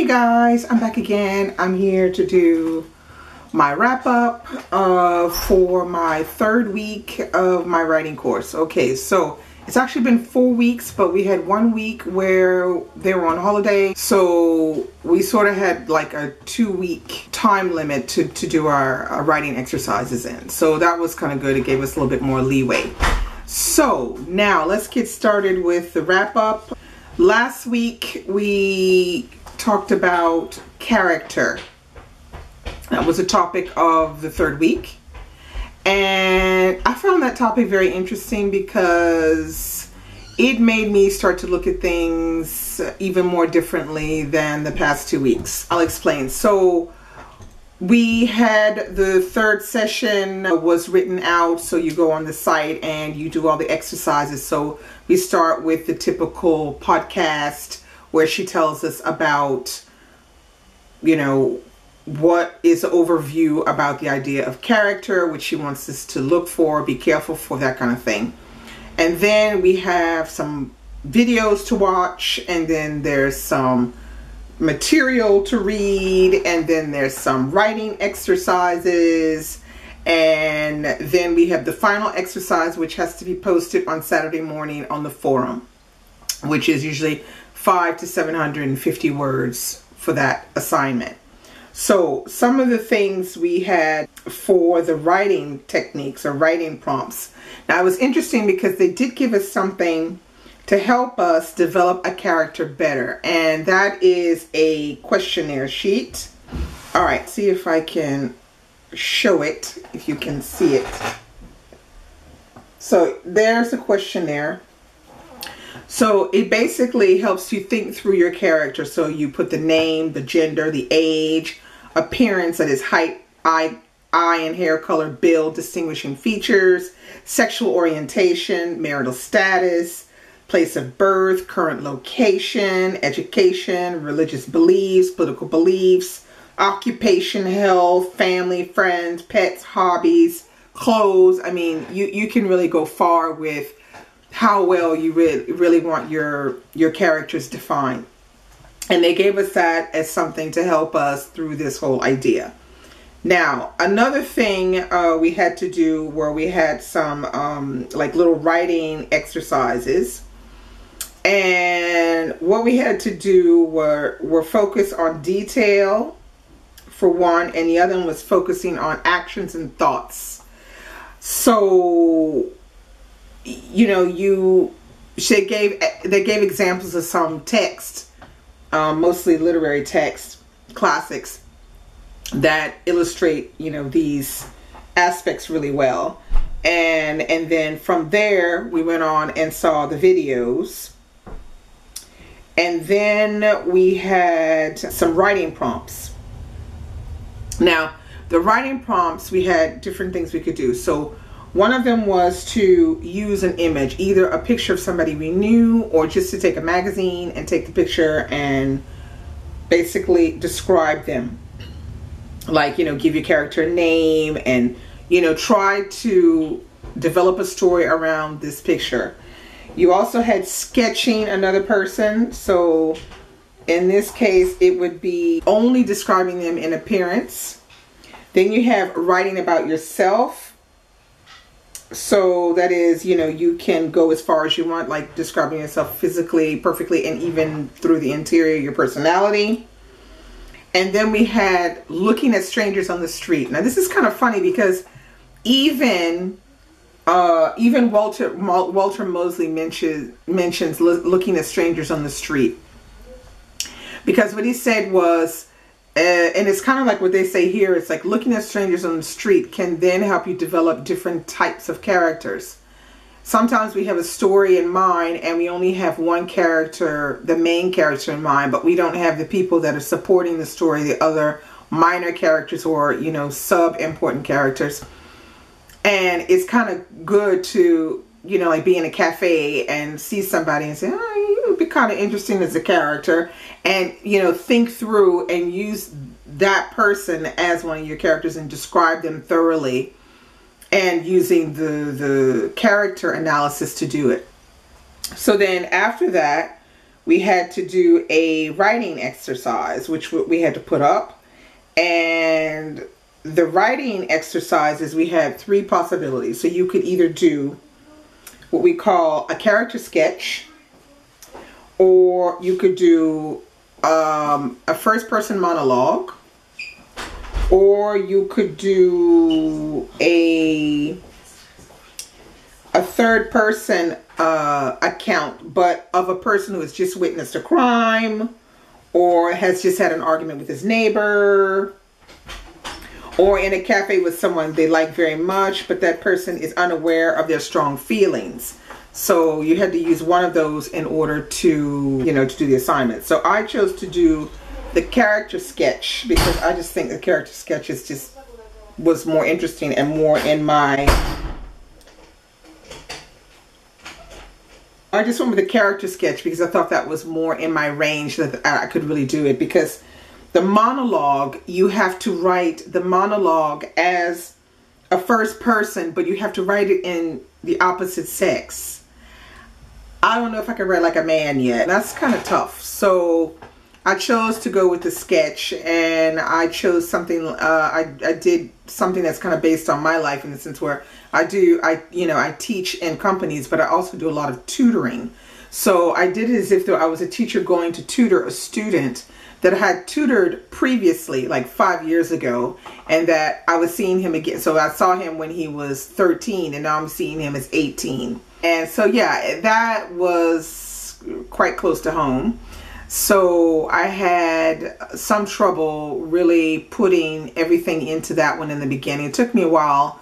Guys, I'm back again. I'm here to do my wrap up for my third week of my writing course. Okay, so it's actually been 4 weeks, but we had 1 week where they were on holiday, so we sort of had like a 2-week time limit to do our writing exercises in. So that was kind of good. It gave us a little bit more leeway. So now let's get started with the wrap up. Last week we talked about character. That was a topic of the third week, and I found that topic very interesting because it made me start to look at things even more differently than the past 2 weeks. I'll explain. So we had the third session was written out, so you go on the site and you do all the exercises. So we start with the typical podcast where she tells us about, you know, what is the overview about the idea of character, which she wants us to look for, be careful for, that kind of thing. And then we have some videos to watch, and then there's some material to read, and then there's some writing exercises, and then we have the final exercise, which has to be posted on Saturday morning on the forum, which is usually 500 to 750 words for that assignment. So some of the things we had for the writing techniques or writing prompts. Now it was interesting because they did give us something to help us develop a character better, and that is a questionnaire sheet. All right, see if I can show it, if you can see it. So there's the questionnaire. So it basically helps you think through your character. So you put the name, the gender, the age, appearance, that is height, eye and hair color, build, distinguishing features, sexual orientation, marital status, place of birth, current location, education, religious beliefs, political beliefs, occupation, health, family, friends, pets, hobbies, clothes. I mean, you can really go far with how well you really want your characters defined. And they gave us that as something to help us through this whole idea. Now, another thing we had to do where we had some like little writing exercises. And what we had to do were focus on detail for one, and the other one was focusing on actions and thoughts. So, you know, they gave examples of some text, mostly literary text, classics, that illustrate, you know, these aspects really well. And then from there we went on and saw the videos. And then we had some writing prompts. Now, the writing prompts, we had different things we could do. So one of them was to use an image, either a picture of somebody we knew, or just to take a magazine and take the picture and basically describe them. Like, you know, give your character a name and, you know, try to develop a story around this picture. You also had sketching another person. So in this case, it would be only describing them in appearance. Then you have writing about yourself. So that is, you know, you can go as far as you want, like describing yourself physically, perfectly, and even through the interior, your personality. And then we had looking at strangers on the street. Now this is kind of funny because even Walter Mosley mentions looking at strangers on the street, because what he said was, and it's kind of like what they say here, it's like looking at strangers on the street can then help you develop different types of characters. Sometimes we have a story in mind and we only have one character, the main character in mind, but we don't have the people that are supporting the story, the other minor characters or, you know, sub-important characters. And it's kind of good to, you know, like be in a cafe and see somebody and say, oh, you would be kind of interesting as a character, and, you know, think through and use that person as one of your characters and describe them thoroughly, and using the character analysis to do it. So then after that, we had to do a writing exercise, which we had to put up. And the writing exercises, we had 3 possibilities. So you could either do what we call a character sketch, or you could do a first-person monologue, or you could do a third-person account, but of a person who has just witnessed a crime, or has just had an argument with his neighbor, or in a cafe with someone they like very much, but that person is unaware of their strong feelings. So you had to use one of those in order to, you know, to do the assignment. So I chose to do the character sketch because I just think the character sketch is just was more interesting and more in my... I just went with the character sketch because I thought that was more in my range, that I could really do it. Because the monologue, you have to write the monologue as a first person, but you have to write it in the opposite sex. I don't know if I can write like a man yet. That's kind of tough. So I chose to go with the sketch, and I chose something, I did something that's kind of based on my life, in the sense where I teach in companies, but I also do a lot of tutoring. So I did it as if though I was a teacher going to tutor a student that I had tutored previously, like 5 years ago, and that I was seeing him again. So I saw him when he was 13, and now I'm seeing him as 18. And so, yeah, that was quite close to home. So I had some trouble really putting everything into that one in the beginning. It took me a while,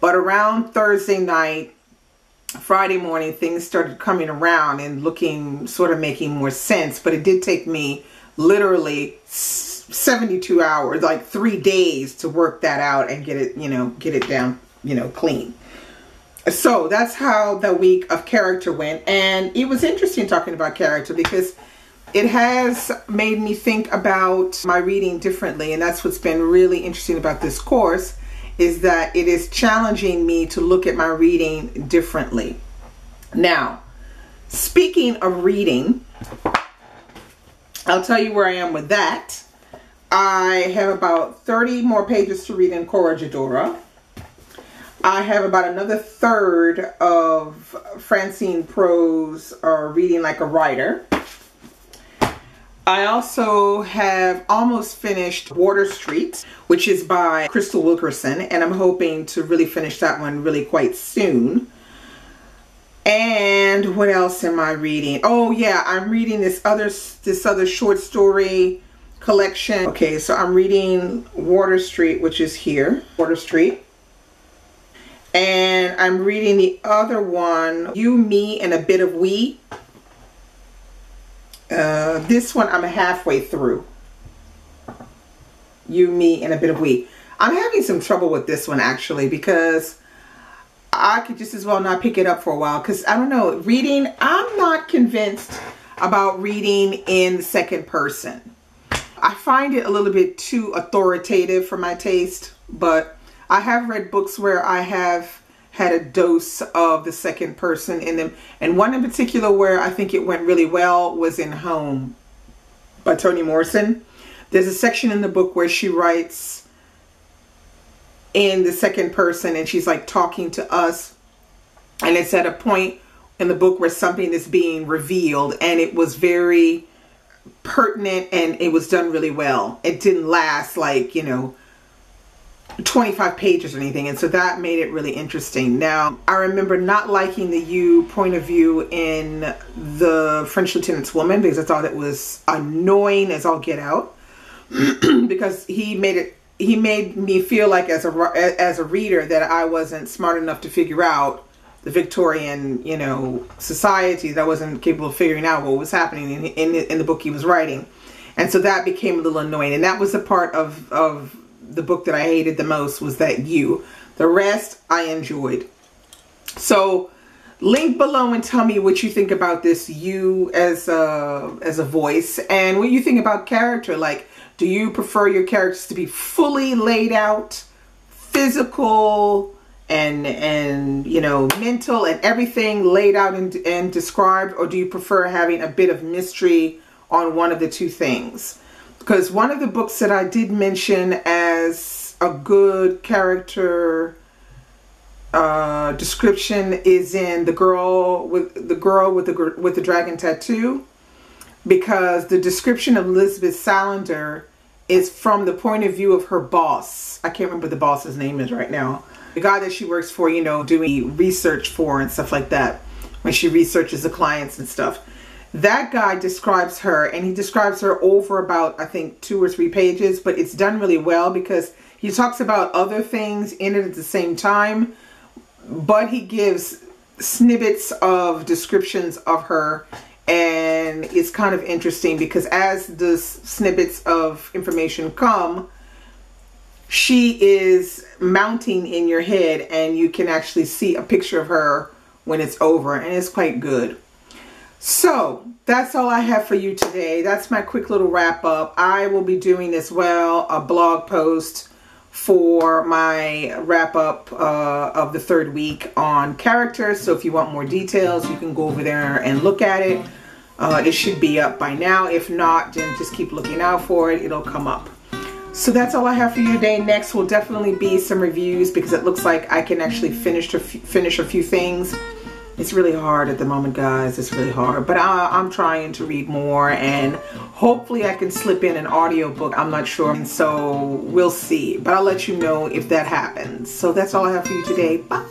but around Thursday night, Friday morning, things started coming around and looking, sort of making more sense. But it did take me literally 72 hours, like 3 days, to work that out and get it, get it down, clean. So that's how the week of character went. And it was interesting talking about character because it has made me think about my reading differently. And that's what's been really interesting about this course, is that it is challenging me to look at my reading differently. Now, speaking of reading, I'll tell you where I am with that. I have about 30 more pages to read in Corregidora. I have about another third of Francine Pro's Reading Like a Writer. I also have almost finished Water Street, which is by Crystal Wilkerson, and I'm hoping to really finish that one really quite soon. And what else am I reading? Oh yeah, I'm reading this other short story collection. Okay, so I'm reading Water Street, which is here, Water Street. And I'm reading the other one, You, Me, and a Bit of We. This one I'm halfway through. You, Me, and a Bit of We. I'm having some trouble with this one actually, because I could just as well not pick it up for a while, because I don't know, reading, I'm not convinced about reading in the second person. I find it a little bit too authoritative for my taste, but I have read books where I have had a dose of the second person in them. And one in particular where I think it went really well was in Home by Toni Morrison. There's a section in the book where she writes in the second person, and she's like talking to us. And it's at a point in the book where something is being revealed, and it was very pertinent and it was done really well. It didn't last like, 25 pages or anything, and so that made it really interesting. Now, I remember not liking the you point of view in The French Lieutenant's Woman, because I thought it was annoying as all get out, because he made me feel like as a reader that I wasn't smart enough to figure out the Victorian, society, that I wasn't capable of figuring out what was happening in the book he was writing. And so that became a little annoying, and that was the part of the book that I hated the most, was that you. The rest I enjoyed. So link below and tell me what you think about this you as a voice, and what you think about character. Like, do you prefer your characters to be fully laid out, physical, and you know, mental and everything laid out and described, or do you prefer having a bit of mystery on one of the two things? Because one of the books that I did mention as a good character description is in the girl with the dragon tattoo, because the description of Elizabeth Salander is from the point of view of her boss. I can't remember the boss's name is right now. The guy that she works for, you know, doing research for and stuff like that, when she researches the clients and stuff. That guy describes her, and he describes her over about, I think, 2 or 3 pages, but it's done really well because he talks about other things in it at the same time, but he gives snippets of descriptions of her, and it's kind of interesting because as the snippets of information come, she is mounting in your head, and you can actually see a picture of her when it's over, and it's quite good. So that's all I have for you today. That's my quick little wrap up. I will be doing as well a blog post for my wrap up of the 3rd week on characters. So if you want more details, you can go over there and look at it. It should be up by now. If not, then just keep looking out for it. It'll come up. So that's all I have for you today. Next will definitely be some reviews, because it looks like I can actually finish a few things. It's really hard at the moment, guys. It's really hard. But I'm trying to read more, and hopefully I can slip in an audiobook. I'm not sure. And so we'll see. But I'll let you know if that happens. So that's all I have for you today. Bye.